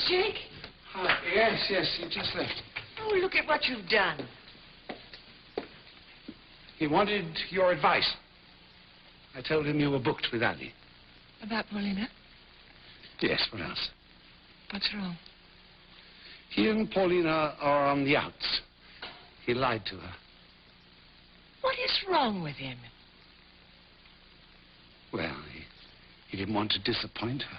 Jake? Yes, he just left. Oh, look at what you've done. He wanted your advice. I told him you were booked with Annie. About Paulina? Yes, what else? What's wrong? He and Paulina are on the outs. He lied to her. What is wrong with him? Well, he didn't want to disappoint her.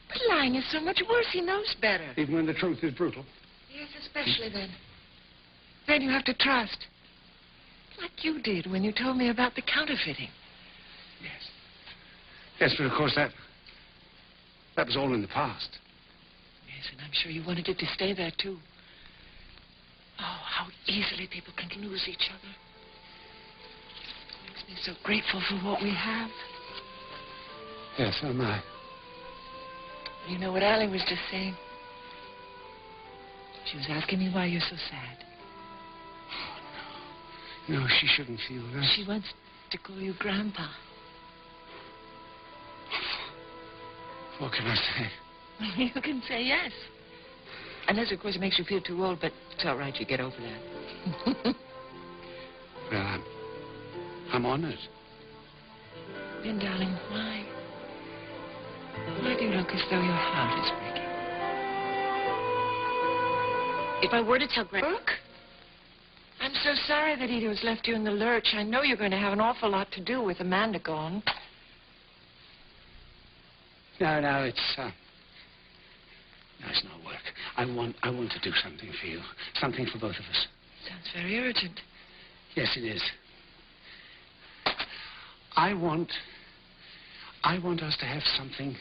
But lying is so much worse. He knows better. Even when the truth is brutal. Yes, especially then. Then you have to trust. Like you did when you told me about the counterfeiting. Yes. Yes, but of course that was all in the past. Yes, and I'm sure you wanted it to stay there, too. Oh, how easily people can lose each other. Makes me so grateful for what we have. Yes, so am I. You know what Allie was just saying? She was asking me why you're so sad. Oh, no. No, she shouldn't feel that. She wants to call you Grandpa. What can I say? You can say yes. Unless, of course, it makes you feel too old, but it's all right. You get over that. Well, I'm honored. Then, darling, why? Why do you look as though your heart is breaking? If I were to tell Brooke, I'm so sorry that Edith's left you in the lurch. I know you're going to have an awful lot to do with Amanda gone. No, it's not work. I want to do something for you. Something for both of us. Sounds very urgent. Yes, it is. I want us to have something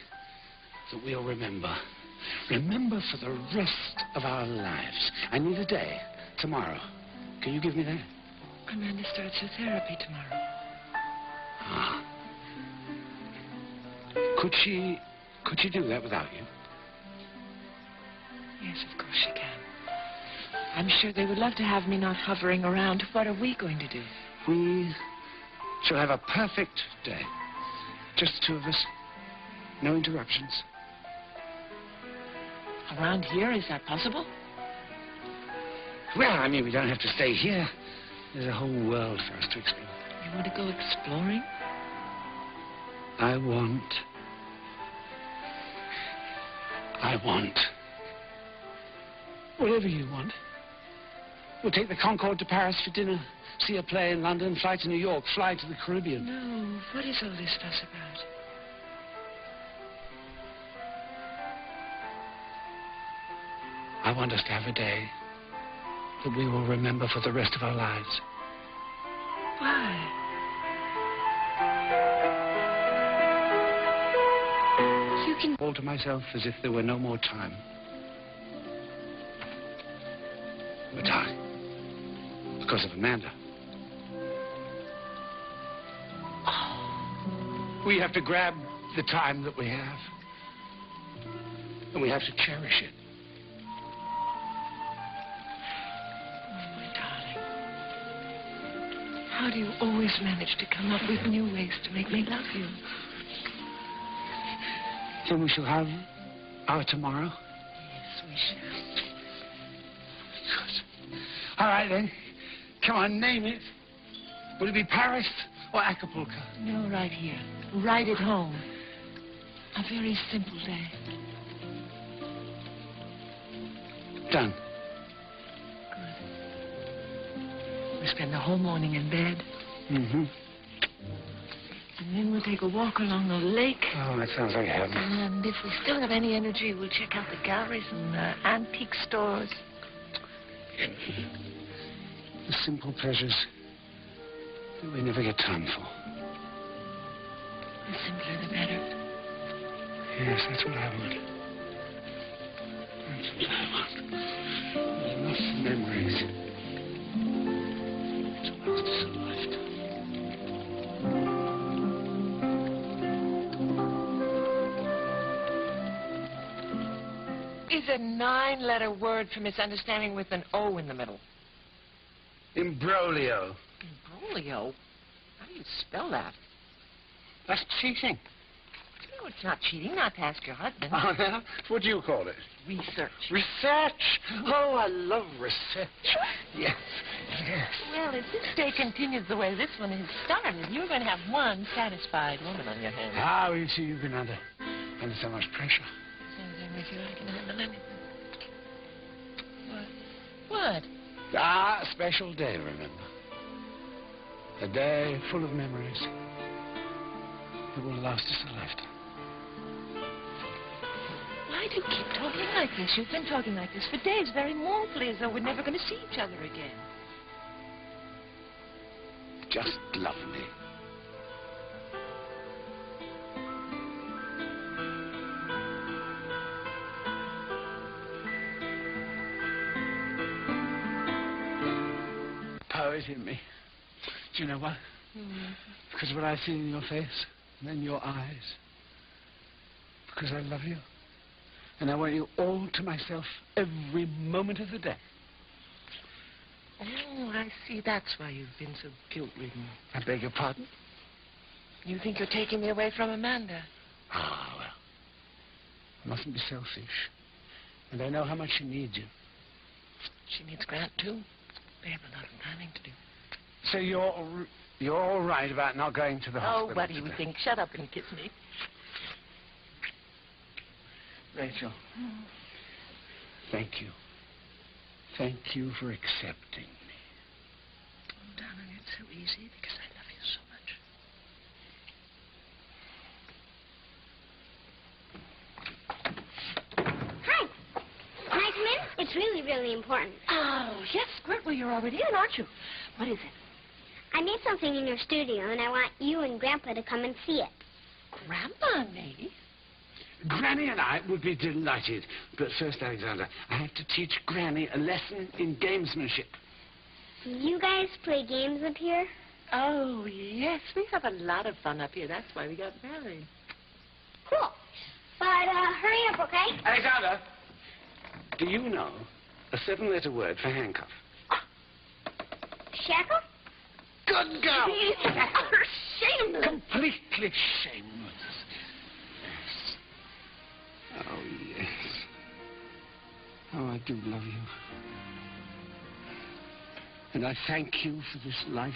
that we'll remember. Remember for the rest of our lives. I need a day. Tomorrow. Can you give me that? Amanda starts her therapy tomorrow. Ah. Could she do that without you? Yes, of course she can. I'm sure they would love to have me not hovering around. What are we going to do? We shall have a perfect day. Just the two of us. No interruptions. Around here, is that possible? Well, I mean, we don't have to stay here. There's a whole world for us to explore. You want to go exploring? I want whatever you want. We'll take the Concorde to Paris for dinner, see a play in London, fly to New York, fly to the Caribbean. No, what is all this fuss about? I want us to have a day that we will remember for the rest of our lives. Why? You can All to myself as if there were no more time. But because of Amanda. Oh. We have to grab the time that we have. And we have to cherish it. Oh, my darling. How do you always manage to come up with new ways to make me love you? Then we shall have our tomorrow. Yes, we shall. Good. All right, then. Come on, name it. Will it be Paris or Acapulco? No, right here. Right at home. A very simple day. Done. Good. We spend the whole morning in bed. Mm-hmm. And then we'll take a walk along the lake. Oh, that sounds like heaven. And if we still have any energy, we'll check out the galleries and the antique stores. The simple pleasures that we never get time for. The simpler, the better. Yes, that's what I want. That's what I want. Enough memories to last us a lifetime. Is a 9-letter word for misunderstanding with an O in the middle. Imbroglio. Imbroglio? How do you spell that? That's cheating. Oh, it's not cheating not to ask your husband. Oh, yeah? What do you call it? Research. Research? Oh, I love research. Yes, yes. Well, if this day continues the way this one has started, you're going to have one satisfied woman on your hands. Ah, well, you see, you've been under so much pressure. Anything with you, I can handle anything. What? Ah, a special day, remember. A day full of memories that will last us a lifetime. Why do you keep talking like this? You've been talking like this for days, very mournfully, as though we're never going to see each other again. Just love me. Poet in me. Do you know why? Because what I see in your face and in your eyes. Because I love you. And I want you all to myself every moment of the day. Oh, I see. That's why you've been so guilt-ridden. I beg your pardon? You think you're taking me away from Amanda? Ah, well. I mustn't be selfish. And I know how much she needs you. She needs Grant, too. They have a lot of planning to do. So you're all right about not going to the hospital? Oh, what do you think? Shut up and kiss me. Rachel, thank you. Thank you for accepting me. Oh, darling, it's so easy because I love you so much. Hi. Can I come in? It's really, really important. Oh, yes, Squirt. Well, you're already in, aren't you? What is it? I made something in your studio, and I want you and Grandpa to come and see it. Grandpa and me? Granny and I would be delighted. But first, Alexander, I have to teach Granny a lesson in gamesmanship. You guys play games up here? Oh, yes. We have a lot of fun up here. That's why we got married. Cool. But hurry up, okay? Alexander, do you know a 7-letter word for handcuff? Shackle? Good girl. Shameless. Completely shameless. Yes. Oh, yes. Oh, I do love you. And I thank you for this life.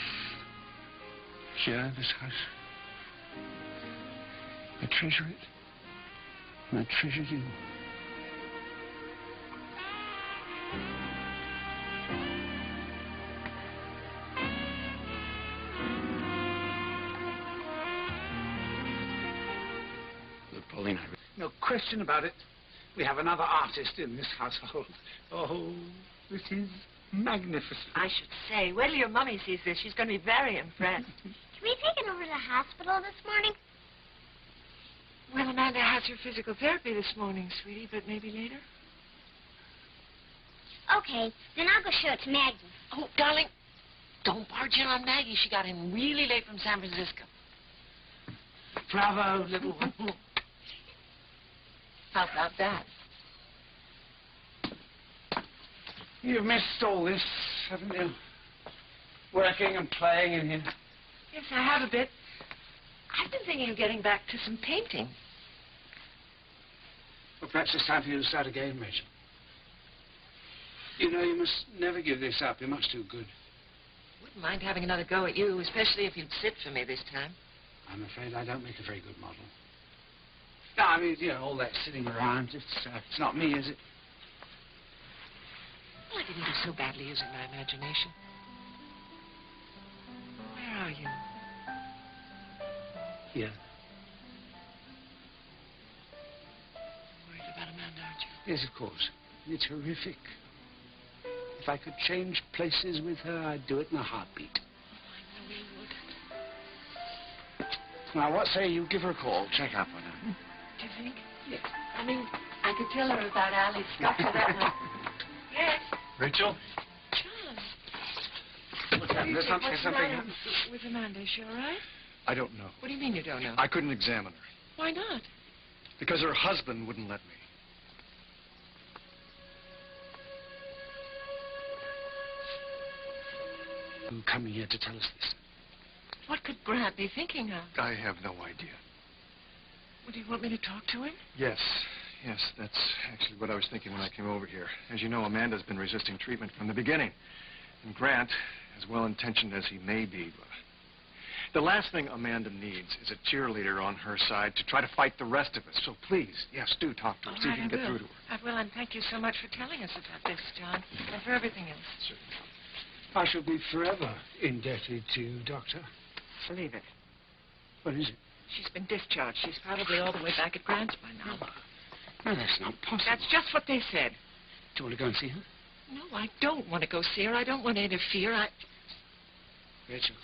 Here, this house. I treasure it. And I treasure you. Pauline, no question about it. We have another artist in this household. Oh, this is magnificent. I should say, wait till your mummy sees this. She's going to be very impressed. Can we take it over to the hospital this morning? Well, Amanda has her physical therapy this morning, sweetie, but maybe later. Okay, then I'll go show it to Maggie. Oh, darling, don't barge in on Maggie. She got in really late from San Francisco. Bravo, little one. How about that? You've missed all this, haven't you? Working and playing in here. Yes, I have a bit. I've been thinking of getting back to some painting. Well, perhaps it's time for you to start again, Rachel. You know, you must never give this up. You're much too good. Wouldn't mind having another go at you, especially if you'd sit for me this time. I'm afraid I don't make a very good model. No, I mean, you know, all that sitting around, it's not me, is it? Well, I didn't do so badly using my imagination. Where are you? Here. Worried about Amanda, aren't you? Yes, of course. It's horrific. If I could change places with her, I'd do it in a heartbeat. I know you would. Now, what say you give her a call, check up on her? Do you think? Yes. I mean, I could tell her about Allie's scuffle that night. Yes? Rachel? John. What's happened? There's something happened. With Amanda? Is she all right? I don't know. What do you mean you don't know? I couldn't examine her. Why not? Because her husband wouldn't let me. You coming here to tell us this? What could Grant be thinking of? I have no idea. Well, do you want me to talk to him? Yes, that's actually what I was thinking when I came over here. As you know, Amanda's been resisting treatment from the beginning. And Grant, as well-intentioned as he may be, the last thing Amanda needs is a cheerleader on her side to try to fight the rest of us. So please, yes, do talk to her. See if you can get through to her. I will, and thank you so much for telling us about this, John, and for everything else. Certainly. I shall be forever indebted to you, Doctor. Believe it. What is it? She's been discharged. She's probably all the way back at Grant's by now. No, that's not possible. That's just what they said. Do you want to go and see her? No, I don't want to go see her. I don't want to interfere. Rachel,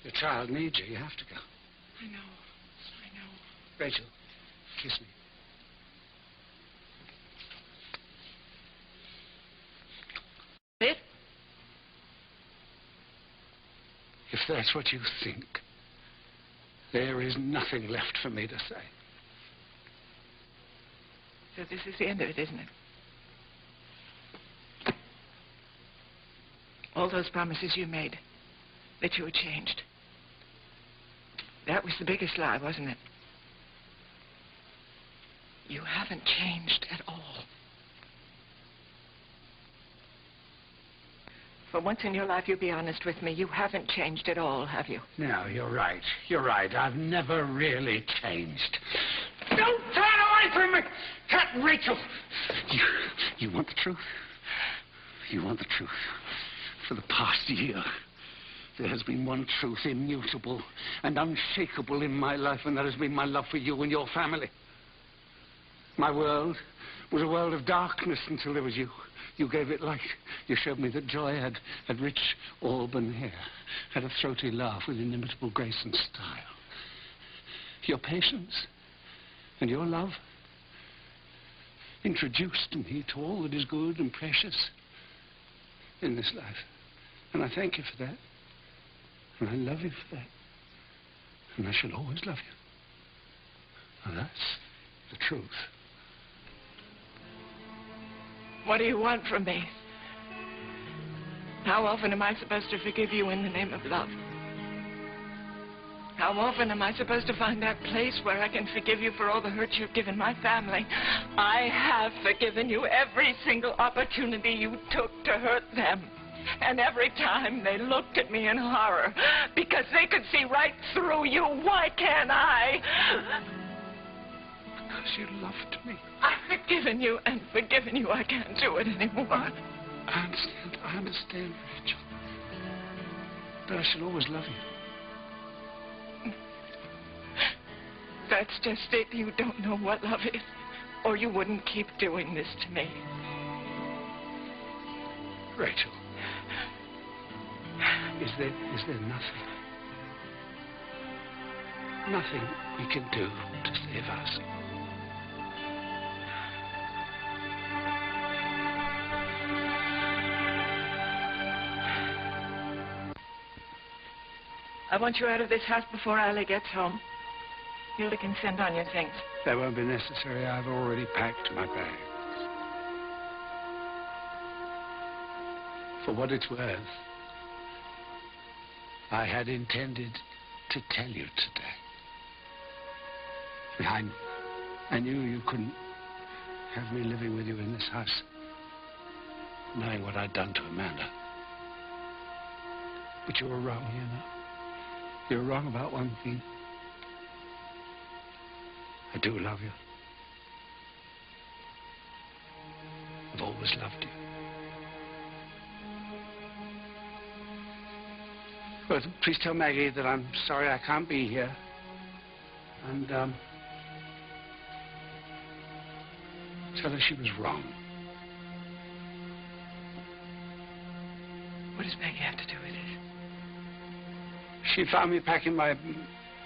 your child needs you. You have to go. I know. Rachel, kiss me. It? If that's what you think, there is nothing left for me to say. So this is the end of it, isn't it? All those promises you made, that you had changed. That was the biggest lie, wasn't it? You haven't changed at all. For once in your life, you'll be honest with me. You haven't changed at all, have you? No, you're right. You're right. I've never really changed. Don't turn away from me! Cut, Rachel! You want the truth? You want the truth? For the past year, there has been one truth immutable and unshakable in my life, and that has been my love for you and your family. My world was a world of darkness until there was you. You gave it light. You showed me that joy had rich auburn hair, had a throaty laugh with inimitable grace and style. Your patience and your love introduced me to all that is good and precious in this life. And I thank you for that. And I love you for that. And I shall always love you. And that's the truth. What do you want from me? How often am I supposed to forgive you in the name of love? How often am I supposed to find that place where I can forgive you for all the hurt you've given my family? I have forgiven you every single opportunity you took to hurt them. And every time they looked at me in horror because they could see right through you. Why can't I? Because you loved me. I've forgiven you and forgiven you. I can't do it anymore. I understand, Rachel. But I shall always love you. That's just it. You don't know what love is, or you wouldn't keep doing this to me. Rachel, is there nothing we can do to save us? I want you out of this house before Ali gets home. Hilda can send on your things. That won't be necessary. I've already packed my bag. For what it's worth, I had intended to tell you today. I knew you couldn't have me living with you in this house, knowing what I'd done to Amanda. But you were wrong, you know. You were wrong about one thing. I do love you. I've always loved you. Well, please tell Maggie that I'm sorry I can't be here. And, tell her she was wrong. What does Maggie have to do with this? She found me packing my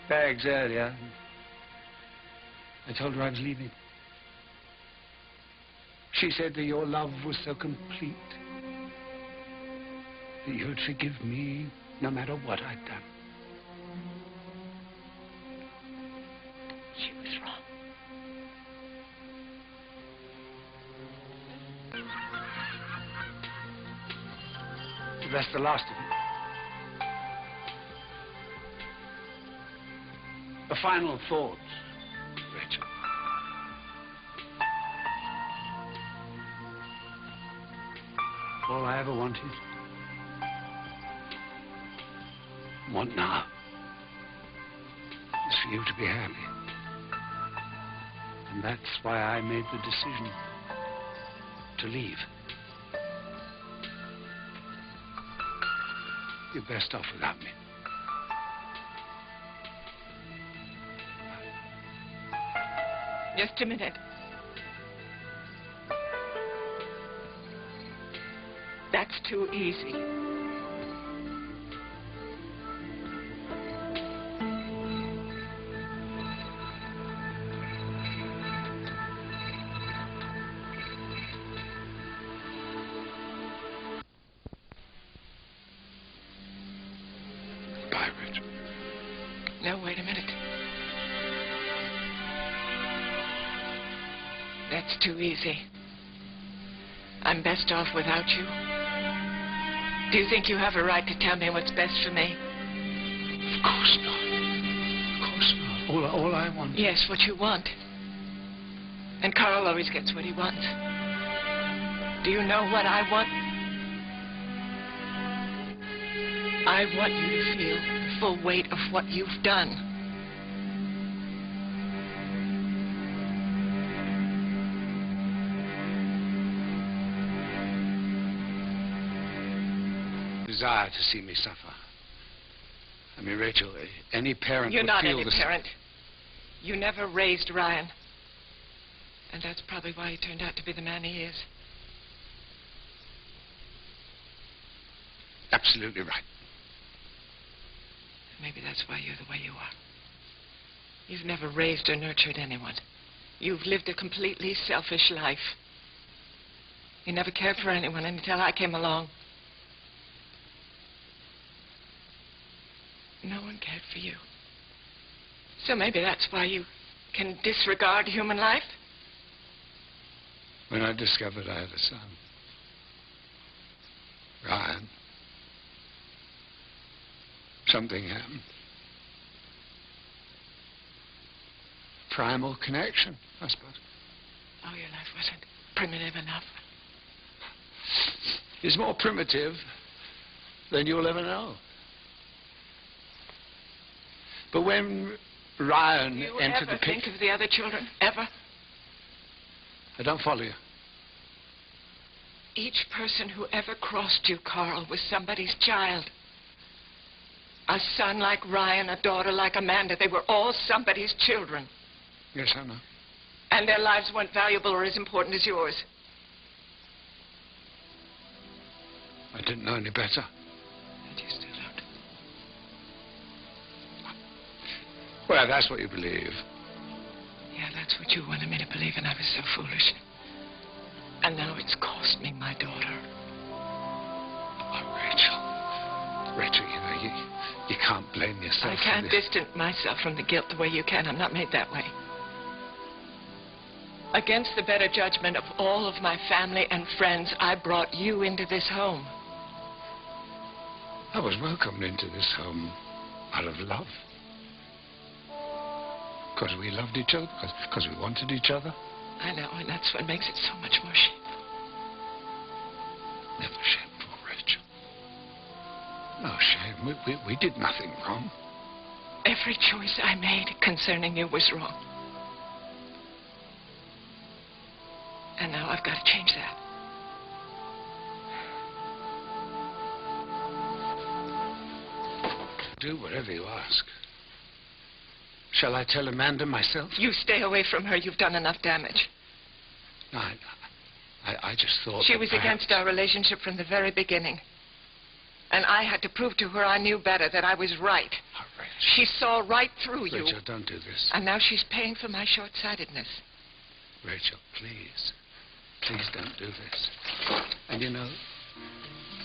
bags earlier. I told her I was leaving. She said that your love was so complete that you would forgive me no matter what I'd done. She was wrong. But that's the last of it. A final thought, Rachel. All I ever wanted, want now, is for you to be happy. And that's why I made the decision to leave. You're best off without me. Just a minute. That's too easy. Bye, Rich. No, wait a minute. That's too easy. I'm best off without you. Do you think you have a right to tell me what's best for me? Of course not. Of course not. All I want... Yes, what you want. And Carl always gets what he wants. Do you know what I want? I want you to feel the full weight of what you've done. Desire to see me suffer. I mean, Rachel, any parent You're would not feel any parent. You never raised Ryan. And that's probably why he turned out to be the man he is. Absolutely right. Maybe that's why you're the way you are. You've never raised or nurtured anyone. You've lived a completely selfish life. You never cared for anyone until I came along. No one cared for you. So maybe that's why you can disregard human life? When I discovered I had a son, Ryan, something happened. Primal connection, I suppose. Oh, your life wasn't primitive enough. It's more primitive than you'll ever know. But when Ryan entered the picture... Do you ever think of the other children? Ever? I don't follow you. Each person who ever crossed you, Carl, was somebody's child. A son like Ryan, a daughter like Amanda. They were all somebody's children. Yes, I know. And their lives weren't valuable or as important as yours. I didn't know any better. And you still don't. Well, that's what you believe. Yeah, that's what you wanted me to believe, and I was so foolish. And now it's cost me my daughter. Oh, Rachel. Rachel, you know, you can't blame yourself. I can't distance myself from the guilt the way you can. I'm not made that way. Against the better judgment of all of my family and friends, I brought you into this home. I was welcomed into this home out of love. Because we loved each other, because we wanted each other. I know, and that's what makes it so much more shameful. Never shameful, Rachel. No shame. We did nothing wrong. Every choice I made concerning you was wrong. And now I've got to change that. Do whatever you ask. Shall I tell Amanda myself? You stay away from her. You've done enough damage. No, I just thought... She was against our relationship from the very beginning. And I had to prove to her I knew better, that I was right. Oh, Rachel. She saw right through you. Rachel, don't do this. And now she's paying for my short-sightedness. Rachel, please. Please don't do this. And you know,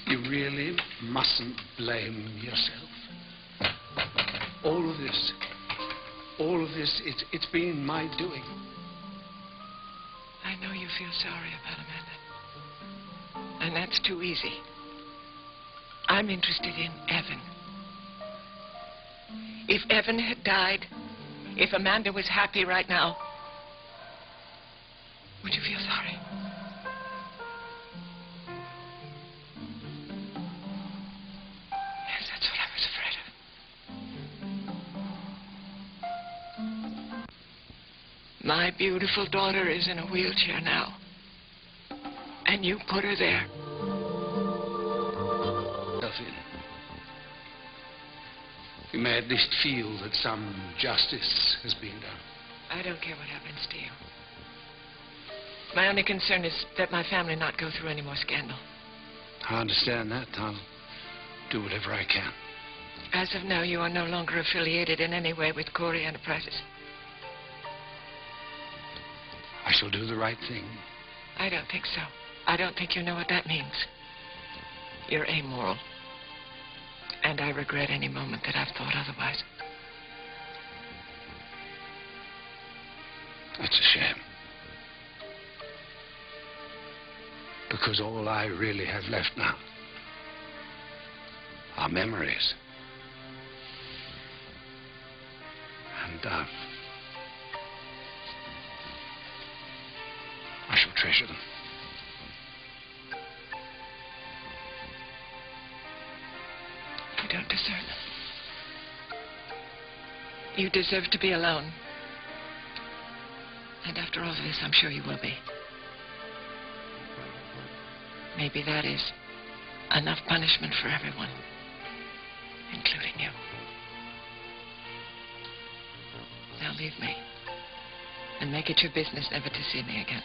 you really mustn't blame yourself. All of this, it's been my doing. I know you feel sorry about Amanda. And that's too easy. I'm interested in Evan. If Evan had died, If Amanda was happy right now, would you feel sorry? Yes, that's what I was afraid of. My beautiful daughter is in a wheelchair now. And you put her there. Nothing. You may at least feel that some justice has been done. I don't care what happens to you. My only concern is that my family not go through any more scandal. I understand that. I'll do whatever I can. As of now, you are no longer affiliated in any way with Corey Enterprises. I shall do the right thing. I don't think so. I don't think you know what that means. You're amoral. And I regret any moment that I've thought otherwise. That's a shame. Because all I really have left now are memories. And, I shall treasure them. You don't deserve them. You deserve to be alone. And after all of this, I'm sure you will be. Maybe that is enough punishment for everyone, including you. Now leave me, and make it your business never to see me again.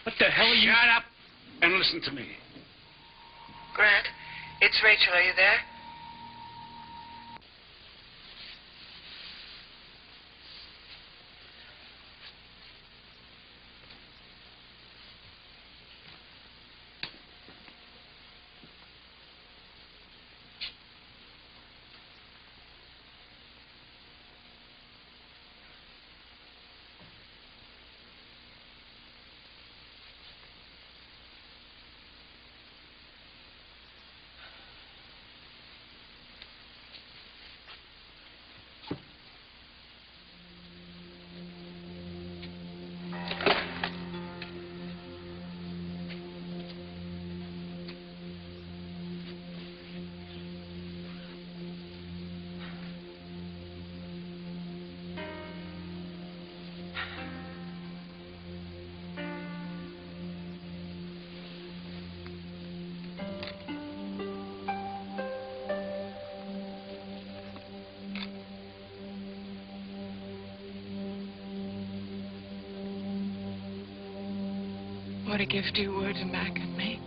What the hell are you... Shut up and listen to me. Grant, it's Rachel. Are you there? What a gift you were to Mac and me.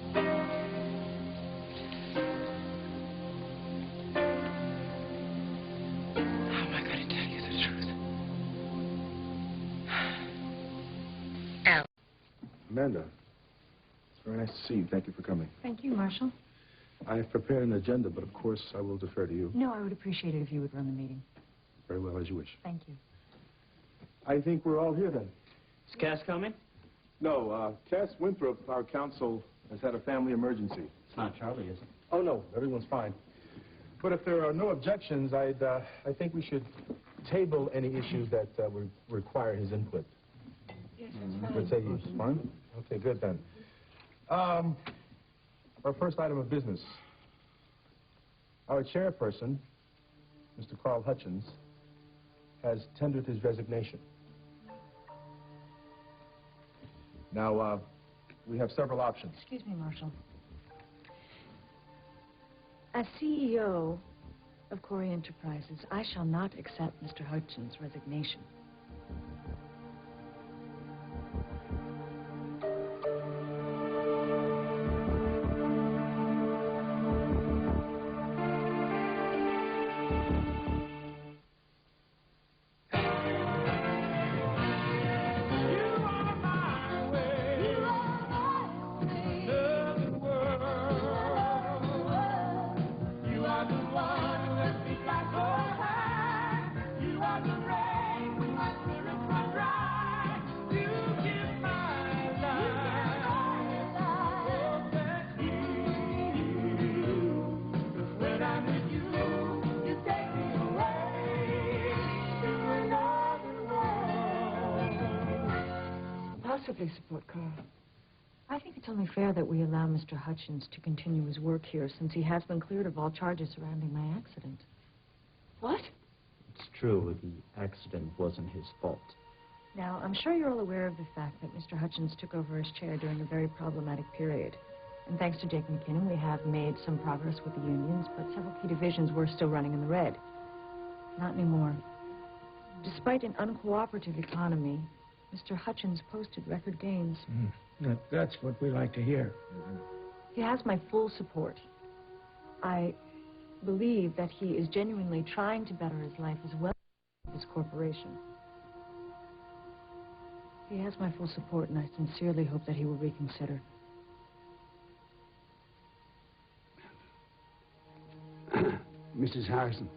How am I going to tell you the truth? Al. Amanda, it's very nice to see you. Thank you for coming. Thank you, Marshal. I've prepared an agenda, but of course I will defer to you. No, I would appreciate it if you would run the meeting. Very well, as you wish. Thank you. I think we're all here then. Is Cass coming? No, Cass Winthrop, our counsel, has had a family emergency. It's not Charlie, is it? Oh, no, everyone's fine. But if there are no objections, I think we should table any issues that would require his input. Yes, Let's say he's fine? Okay, good then. Our first item of business. Our chairperson, Mr. Carl Hutchins, has tendered his resignation. Now, we have several options. Excuse me, Marshal. As CEO of Corey Enterprises, I shall not accept Mr. Hutchins' resignation. perfectly support Carl. I think it's only fair that we allow Mr. Hutchins to continue his work here since he has been cleared of all charges surrounding my accident. What? It's true, the accident wasn't his fault. Now, I'm sure you're all aware of the fact that Mr. Hutchins took over his chair during a very problematic period. And thanks to Jake McKinnon, we have made some progress with the unions, but several key divisions were still running in the red. Not anymore. Despite an uncooperative economy, Mr. Hutchins posted record gains. That's what we like to hear. He has my full support. I believe that he is genuinely trying to better his life as well as his corporation. He has my full support, and I sincerely hope that he will reconsider. Mrs. Harrison,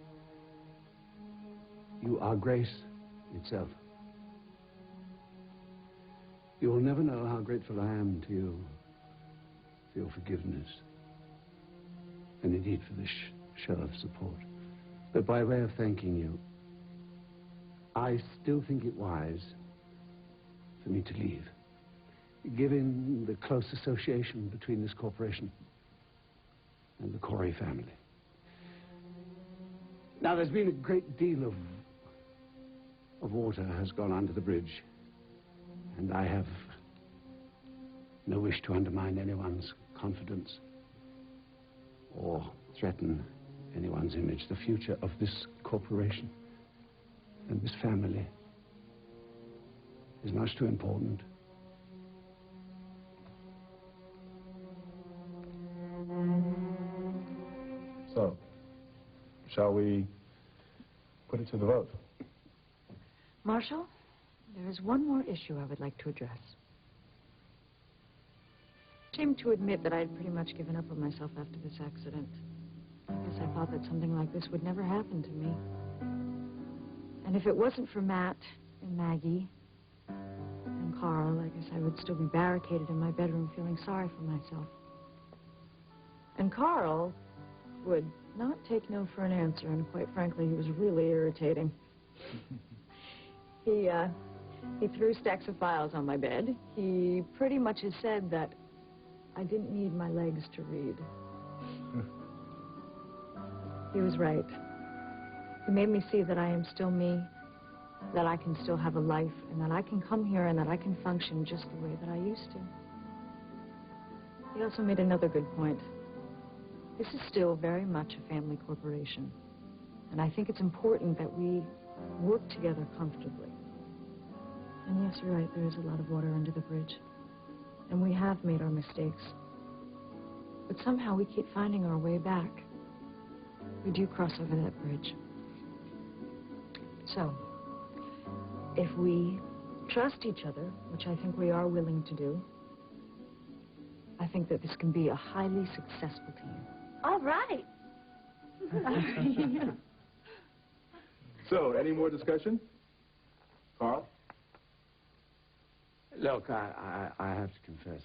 you are grace itself. You will never know how grateful I am to you for your forgiveness and indeed for this show of support. But by way of thanking you, I still think it wise for me to leave, given the close association between this corporation and the Corey family. Now, there's been a great deal of water has gone under the bridge, and I have no wish to undermine anyone's confidence or threaten anyone's image. The future of this corporation and this family is much too important. So, shall we put it to the vote? Marshal, there is one more issue I would like to address. I seem to admit that I had pretty much given up on myself after this accident. I guess I thought that something like this would never happen to me. And if it wasn't for Matt and Maggie and Carl, I guess I would still be barricaded in my bedroom feeling sorry for myself. And Carl would not take no for an answer, and quite frankly, he was really irritating. He threw stacks of files on my bed. He pretty much has said that I didn't need my legs to read. He was right. He made me see that I am still me, that I can still have a life, and that I can come here and that I can function just the way that I used to. He also made another good point. This is still very much a family corporation, and I think it's important that we work together comfortably. And yes, you're right, there is a lot of water under the bridge, and we have made our mistakes. But somehow we keep finding our way back. We do cross over that bridge. So, if we trust each other, which I think we are willing to do, I think that this can be a highly successful team. All right. So, any more discussion? Carl? Look, I have to confess,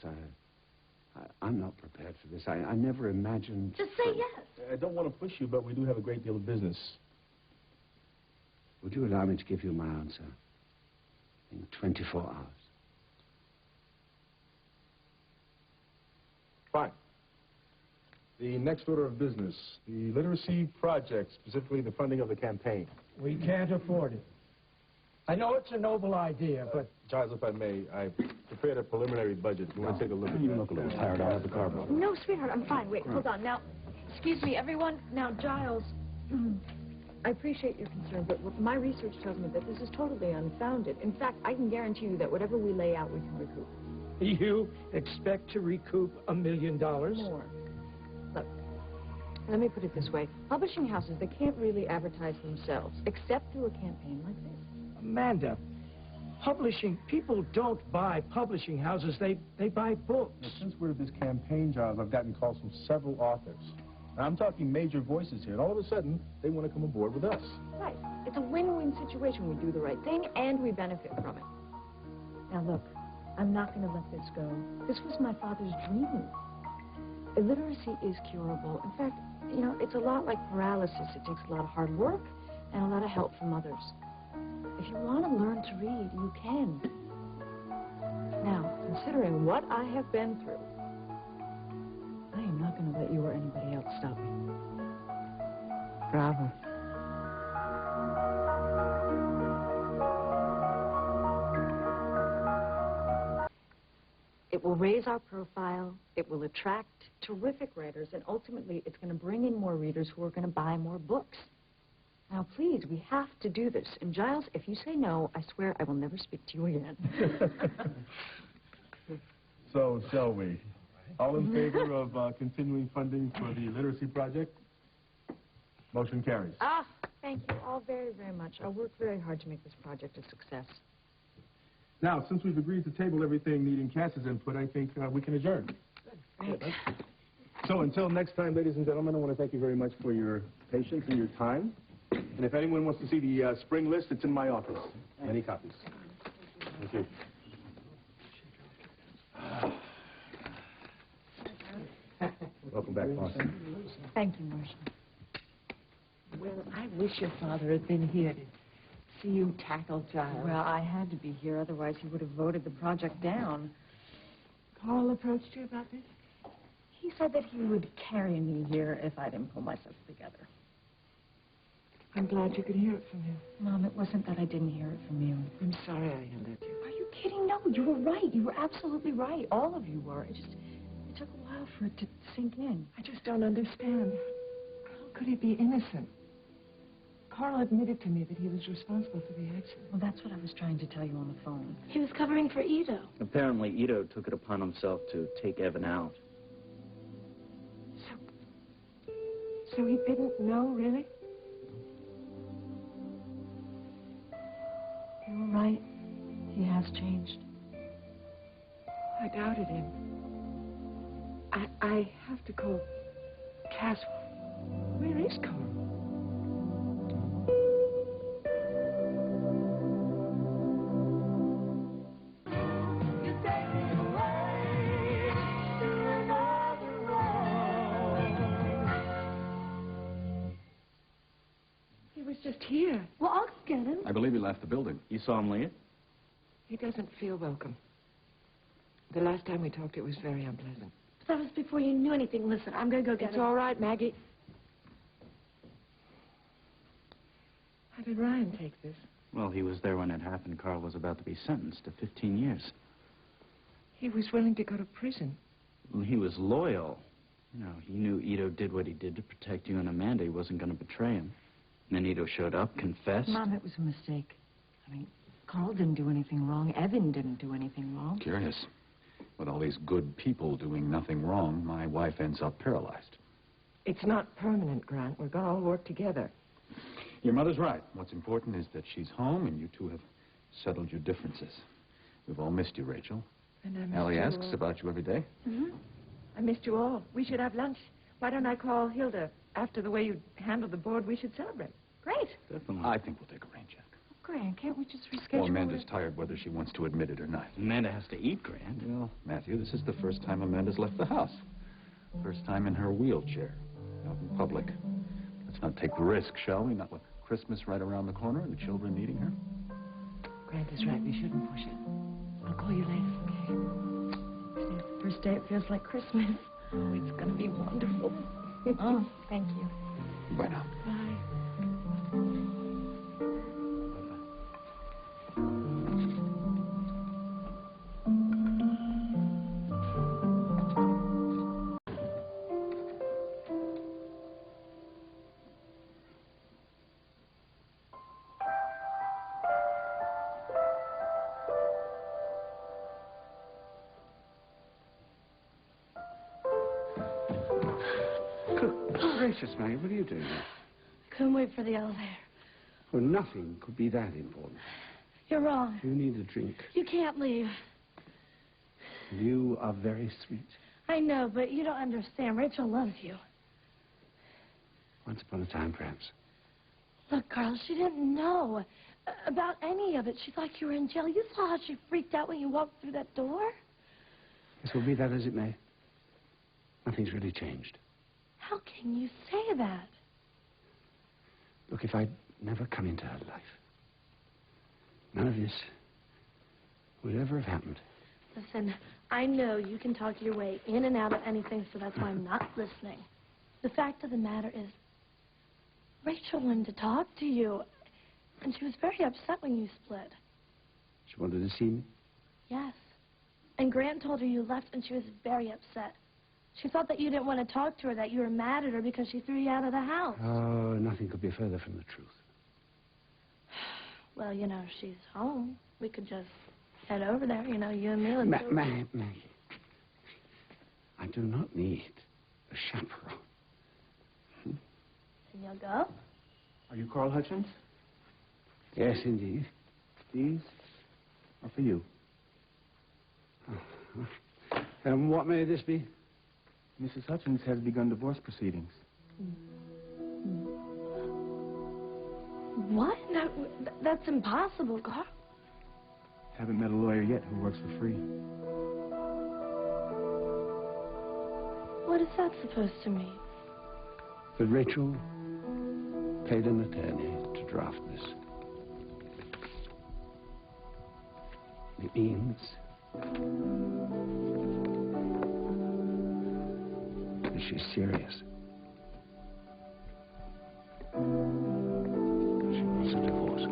I'm not prepared for this. I never imagined... Just say yes. I don't want to push you, but we do have a great deal of business. Would you allow me to give you my answer in 24 hours? Fine. The next order of business, the literacy project, specifically the funding of the campaign. We can't afford it. I know it's a noble idea, but... Giles, if I may, I prepared a preliminary budget. You want to take a look at it? You look a little tired. I'll have the car brought. No, sweetheart, I'm fine. Wait, hold on. Now, excuse me, everyone. Now, Giles, I appreciate your concern, but my research tells me that this is totally unfounded. In fact, I can guarantee you that whatever we lay out, we can recoup. You expect to recoup $1 million? More. Look, let me put it this way. Publishing houses, they can't really advertise themselves, except through a campaign like this. Amanda, people don't buy publishing houses, they buy books. Now, since we're this campaign, Giles, I've gotten calls from several authors. Now, I'm talking major voices here, and all of a sudden, they want to come aboard with us. Right. It's a win-win situation. We do the right thing, and we benefit from it. Now, look, I'm not going to let this go. This was my father's dream. Illiteracy is curable. In fact, you know, it's a lot like paralysis. It takes a lot of hard work and a lot of help from others. If you want to learn to read, you can. Now, considering what I have been through, I am not going to let you or anybody else stop me. Bravo. It will raise our profile, it will attract terrific writers, and ultimately it's going to bring in more readers who are going to buy more books. Now, please, we have to do this. And Giles, if you say no, I swear I will never speak to you again. So, shall we? All in favor of continuing funding for the literacy project? Motion carries. Ah, thank you all very, very much. I'll work very hard to make this project a success. Now, since we've agreed to table everything needing Cass's input, I think we can adjourn. Great. So until next time, ladies and gentlemen, I want to thank you very much for your patience and your time. And if anyone wants to see the spring list, it's in my office. Many copies. Thank you. Welcome back, boss. Thank you, Marshall. Well, I wish your father had been here to see you tackle Giles. Well, I had to be here, otherwise he would have voted the project down. Carl approached you about this? He said that he would carry me here if I didn't pull myself together. I'm glad you could hear it from him. Mom, it wasn't that I didn't hear it from you. I'm sorry I yelled at you. Are you kidding? No, you were right. You were absolutely right. All of you were. It took a while for it to sink in. I just don't understand. How could he be innocent? Carl admitted to me that he was responsible for the accident. Well, that's what I was trying to tell you on the phone. He was covering for Ito. Apparently, Ito took it upon himself to take Evan out. So he didn't know, really? You were right. He has changed. I doubted him. I have to call Cass. Where is Carl? He was just here. Well, I'll go get him. I believe he left the building. You saw him leave? He doesn't feel welcome. The last time we talked, it was very unpleasant. That was before you knew anything. Listen, I'm going to go get It's him. all right, Maggie. How did Ryan take this? Well, he was there when it happened. Carl was about to be sentenced to 15 years. He was willing to go to prison. Well, he was loyal. You know, he knew Ito did what he did to protect you and Amanda. He wasn't going to betray him. And then Ito showed up, confessed. Mom, it was a mistake. I mean, Carl didn't do anything wrong. Evan didn't do anything wrong. Curious. With all these good people doing nothing wrong, my wife ends up paralyzed. It's not permanent, Grant. We're going to all work together. Your mother's right. What's important is that she's home and you two have settled your differences. We've all missed you, Rachel. And I missed Allie you asks all. about you every day. I missed you all. We should have lunch. Why don't I call Hilda? After the way you handled the board, we should celebrate. Great. Definitely. I think we'll take a rain check. Grant, can't we just reschedule Well, Amanda's it? tired whether she wants to admit it or not. Amanda has to eat, Grant. Well, Matthew, this is the first time Amanda's left the house. First time in her wheelchair, out in public. Let's not take the risk, shall we? Not with Christmas right around the corner and the children needing her. Grant is right. We shouldn't push it. I'll call you later. Okay. First day it feels like Christmas. Oh, it's going to be wonderful. Oh, thank you. Bye now. Bye. Gracious, Maggie, what are you doing here? Couldn't wait for the elevator. Well, nothing could be that important. You're wrong. You need a drink. You can't leave. You are very sweet. I know, but you don't understand. Rachel loves you. Once upon a time, perhaps. Look, Carl, she didn't know about any of it. She thought you were in jail. You saw how she freaked out when you walked through that door? Yes, well, be that as it may. Nothing's really changed. How can you say that? Look, if I'd never come into her life, none of this would ever have happened. Listen, I know you can talk your way in and out of anything, so that's why I'm not listening. The fact of the matter is, Rachel wanted to talk to you, and she was very upset when you split. She wanted to see me? Yes. And Grant told her you left, and she was very upset. She thought that you didn't want to talk to her, that you were mad at her because she threw you out of the house. Oh, nothing could be further from the truth. Well, you know, she's home. We could just head over there, you know, you and me. Maggie, I do not need a chaperone. And you'll go? Are you Carl Hutchins? Yes, indeed. These are for you. And what may this be? Mrs. Hutchins has begun divorce proceedings. What? No, that's impossible, Carl. Haven't met a lawyer yet who works for free. What is that supposed to mean? That Rachel paid an attorney to draft this. It means that she's serious. She wants a divorce.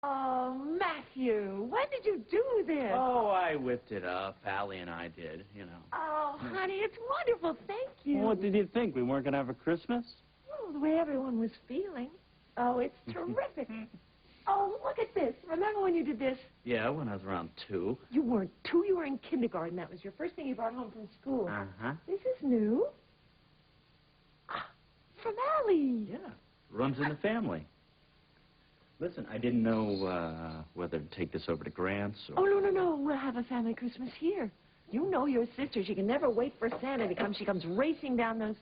Oh, Matthew, when did you do this? Oh, I whipped it up. Allie and I did, you know. Oh, honey, it's wonderful. Thank you. Well, what did you think? We weren't going to have a Christmas? Oh, the way everyone was feeling. Oh, it's terrific. Oh, look at this. Remember when you did this? Yeah, when I was around 2. You weren't 2, you were in kindergarten. That was your first thing you brought home from school. Uh-huh. This is new. From Allie. Yeah, runs in the family. Listen, I didn't know whether to take this over to Grant's or... Oh, no. We'll have a family Christmas here. You know your sister. She can never wait for Santa to come. She comes racing down those...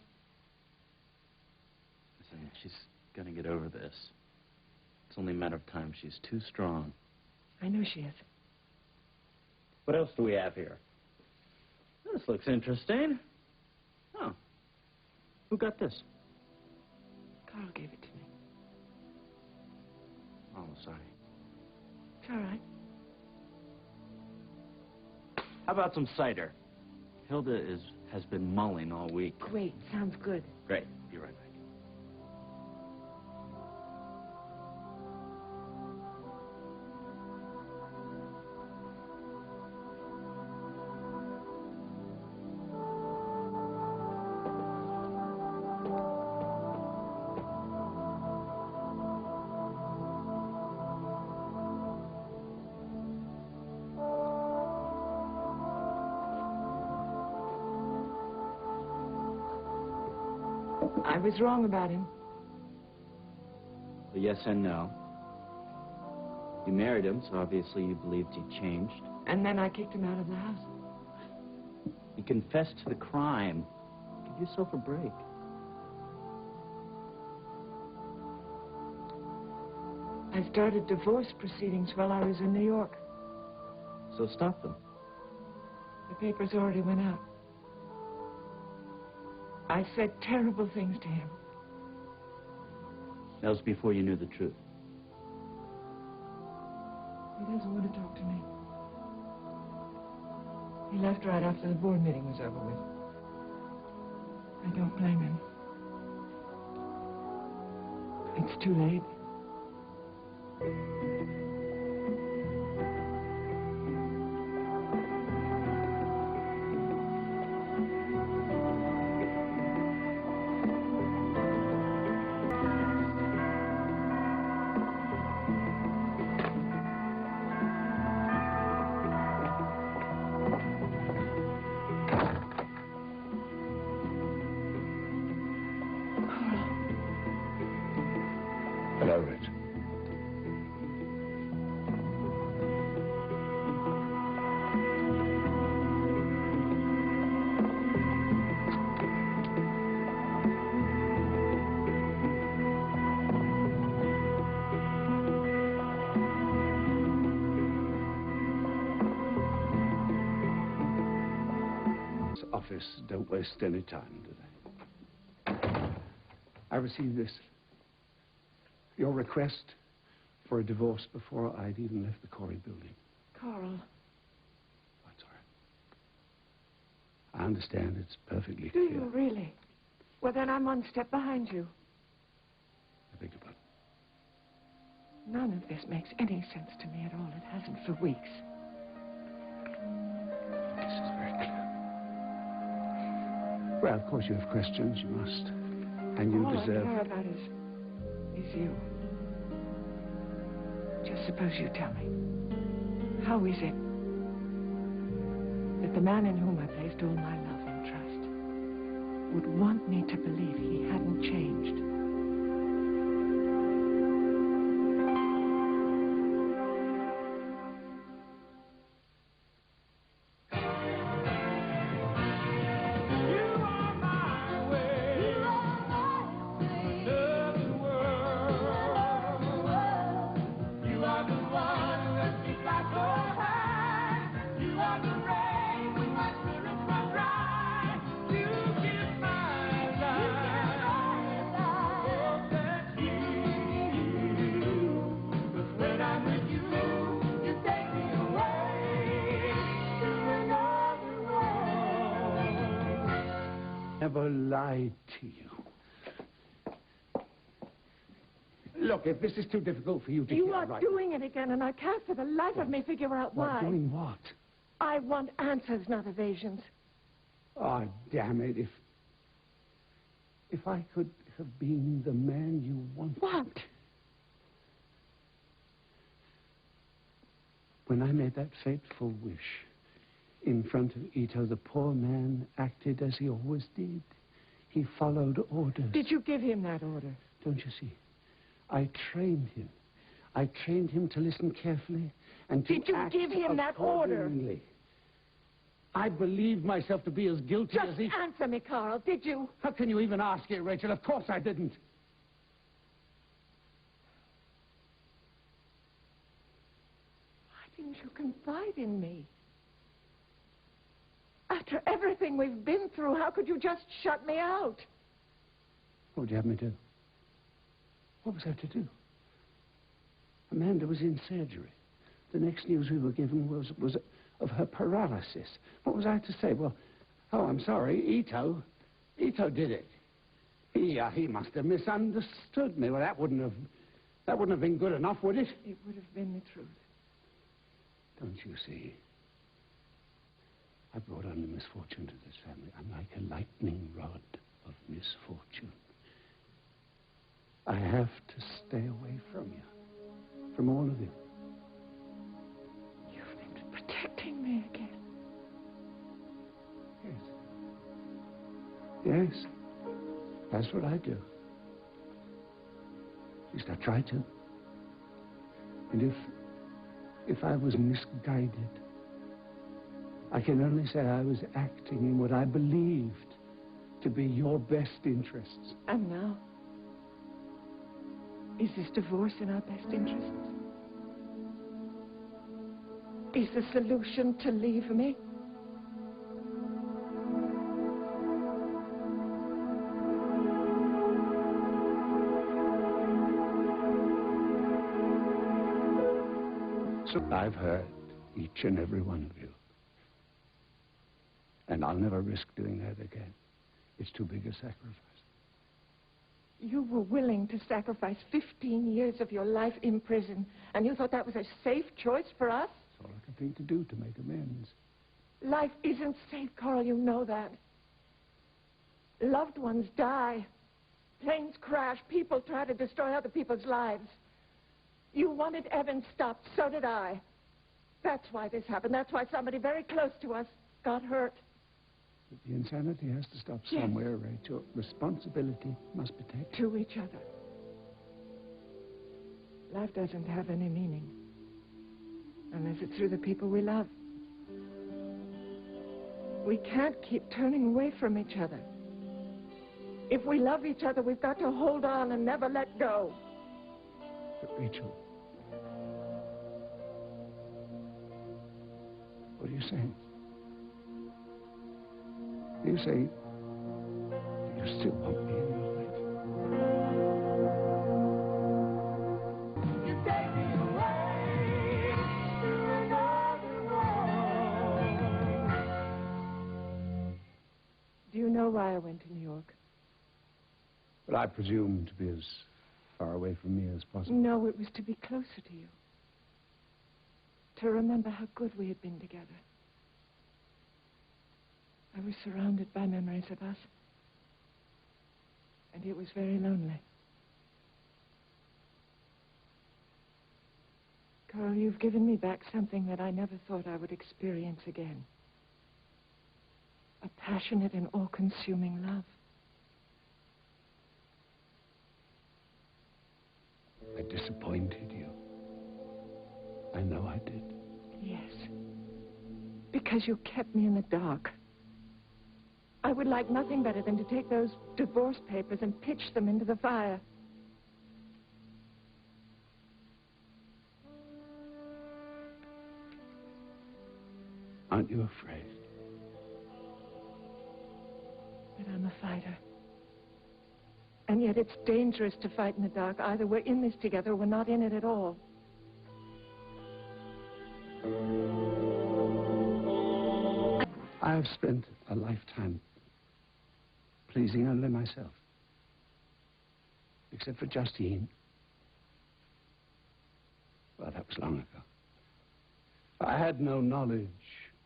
Listen, she's going to get over this. It's only a matter of time. She's too strong. I know she is. What else do we have here? This looks interesting. Oh. Who got this? Carl gave it to me. Oh, sorry. It's all right. How about some cider? Hilda has been mulling all week. Great. Sounds good. Great. Be right back. I was wrong about him. Well, yes and no. You married him, so obviously you believed he changed. And then I kicked him out of the house. You confessed to the crime. Give yourself a break. I started divorce proceedings while I was in New York. So stop them. The papers already went out. I said terrible things to him. That was before you knew the truth. He doesn't want to talk to me. He left right after the board meeting was over with. I don't blame him. It's too late. Hello, Rich. This office don't waste any time, do they? I received this. Your request for a divorce before I'd even left the Corey building. Carl. That's all right. I understand. It's perfectly Do clear. you really? Well, then I'm one step behind you. I beg your pardon. None of this makes any sense to me at all. It hasn't for weeks. This is very clear. Well, of course you have questions. You must. And you all deserve... I care about is you. Just suppose you tell me. How is it that the man in whom I placed all my love and trust would want me to believe he hadn't changed? Never lied to you. Look, if this is too difficult for you to You hear, are right doing it again, and I can't for the life of me figure out why. Doing what? I want answers, not evasions. Oh, damn it. If I could have been the man you wanted. What? When I made that fateful wish in front of Ito, the poor man acted as he always did. He followed orders. Did you give him that order? Don't you see? I trained him. I trained him to listen carefully and to Did you act give him that order? accordingly. I believed myself to be as guilty as he... Just answer me, Carl. Did you? How can you even ask it, Rachel? Of course I didn't. Why didn't you confide in me? After everything we've been through, how could you just shut me out? What would you have me do? What was I to do? Amanda was in surgery. The next news we were given was of her paralysis. What was I to say? Well, oh, I'm sorry, Ito did it. He must have misunderstood me. Well, that wouldn't have been good enough, would it? It would have been the truth. Don't you see? I brought only misfortune to this family. I'm like a lightning rod of misfortune. I have to stay away from you. From all of you. You've been protecting me again. Yes. Yes. That's what I do. At least I try to. And if I was misguided, I can only say I was acting in what I believed to be your best interests. And now? Is this divorce in our best interests? Is the solution to leave me? So I've heard each and every one of you. And I'll never risk doing that again. It's too big a sacrifice. You were willing to sacrifice 15 years of your life in prison, and you thought that was a safe choice for us? That's all I can think to do to make amends. Life isn't safe, Carl, you know that. Loved ones die. Planes crash. People try to destroy other people's lives. You wanted Evan stopped. So did I. That's why this happened. That's why somebody very close to us got hurt. But the insanity has to stop Yes. somewhere, Rachel. Responsibility must be taken. To each other. Life doesn't have any meaning unless it's through the people we love. We can't keep turning away from each other. If we love each other, we've got to hold on and never let go. But Rachel, what are you saying? You say you still want me in your life? know why I went to New York. But I presume to be as far away from me as possible. No, it was to be closer to you. To remember how good we had been together. I was surrounded by memories of us. And it was very lonely. Carl, you've given me back something that I never thought I would experience again. A passionate and all-consuming love. I disappointed you. I know I did. Yes. Because you kept me in the dark. I would like nothing better than to take those divorce papers and pitch them into the fire. Aren't you afraid? But I'm a fighter. And yet it's dangerous to fight in the dark. Either we're in this together or we're not in it at all. I have spent a lifetime pleasing only myself. Except for Justine. Well, that was long ago. I had no knowledge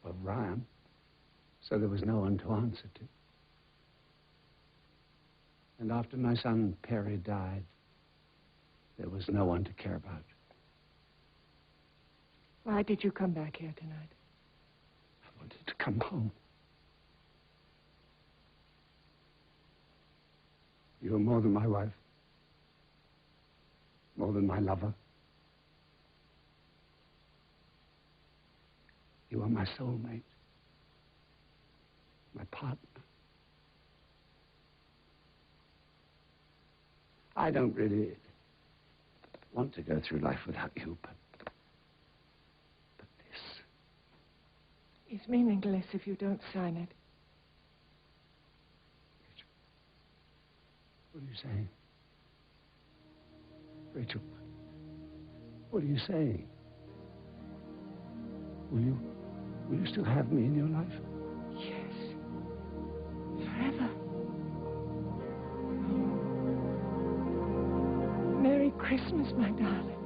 of Ryan, so there was no one to answer to. And after my son Perry died, there was no one to care about. Why did you come back here tonight? I wanted to come home. You are more than my wife. More than my lover. You are my soulmate. My partner. I don't really want to go through life without you, but this... It's meaningless if you don't sign it. What are you saying? Rachel, what are you saying? Will you still have me in your life? Yes. Forever. Merry Christmas, my darling.